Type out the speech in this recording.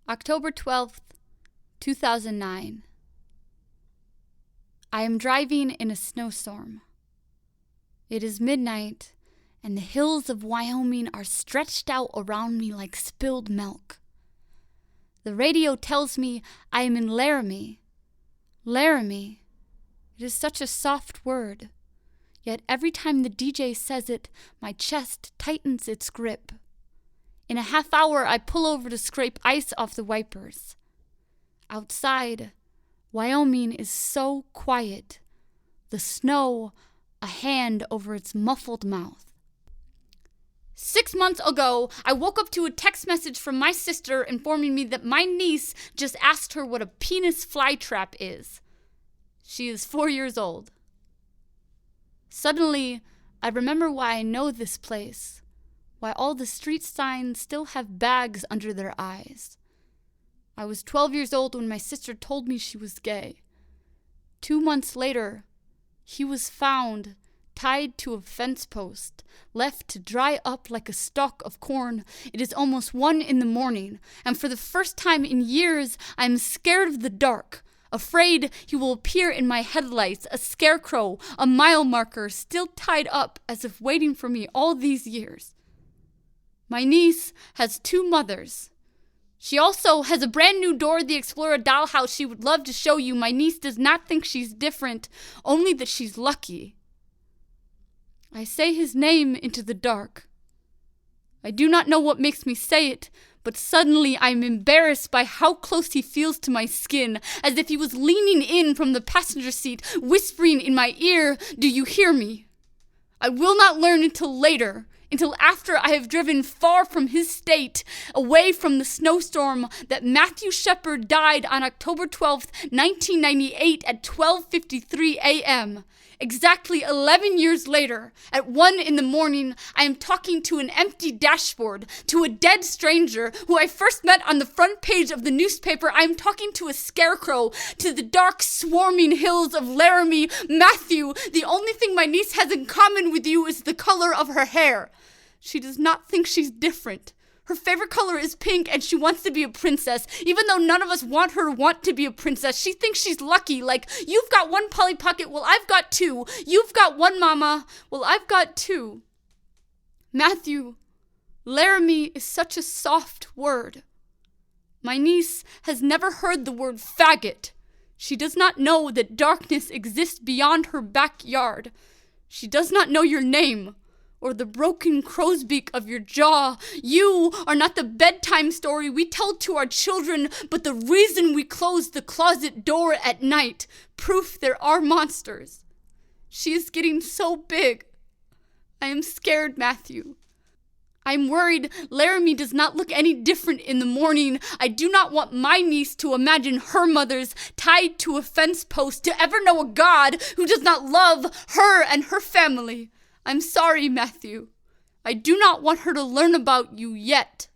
October 12th, 2009. I am driving in a snowstorm. It is midnight, and the hills of Wyoming are stretched out around me like spilled milk. The radio tells me I am in Laramie. Laramie. It is such a soft word, yet every time the DJ says it, my chest tightens its grip. In a half hour, I pull over to scrape ice off the wipers. Outside, Wyoming is so quiet. The snow, a hand over its muffled mouth. 6 months ago, I woke up to a text message from my sister informing me that my niece just asked her what a penis flytrap is. She is 4 years old. Suddenly, I remember why I know this place. Why all the street signs still have bags under their eyes. I was 12 years old when my sister told me she was gay. 2 months later, he was found, tied to a fence post, left to dry up like a stalk of corn. It is almost 1 a.m, and for the first time in years, I am scared of the dark, afraid he will appear in my headlights, a scarecrow, a mile marker, still tied up as if waiting for me all these years. My niece has 2 mothers. She also has a brand new Dora the Explorer dollhouse she would love to show you. My niece does not think she's different, only that she's lucky. I say his name into the dark. I do not know what makes me say it, but suddenly I am embarrassed by how close he feels to my skin, as if he was leaning in from the passenger seat, whispering in my ear, "Do you hear me?" I will not learn until later, until after I have driven far from his state, away from the snowstorm, that Matthew Shepard died on October 12th, 1998 at 12:53 a.m. Exactly 11 years later, at 1 a.m, I am talking to an empty dashboard, to a dead stranger who I first met on the front page of the newspaper. I am talking to a scarecrow, to the dark, swarming hills of Laramie. Matthew, the only thing my niece has in common with you is the color of her hair. She does not think she's different. Her favorite color is pink, and she wants to be a princess. Even though none of us want her to be a princess, she thinks she's lucky. Like, you've got 1 Polly Pocket, well, I've got 2. You've got 1 mama, well, I've got 2. Matthew, Laramie is such a soft word. My niece has never heard the word faggot. She does not know that darkness exists beyond her backyard. She does not know your name, or the broken crow's beak of your jaw. You are not the bedtime story we tell to our children, but the reason we close the closet door at night, proof there are monsters. She is getting so big. I am scared, Matthew. I am worried Laramie does not look any different in the morning. I do not want my niece to imagine her mother's tied to a fence post, to ever know a God who does not love her and her family. I'm sorry, Matthew. I do not want her to learn about you yet.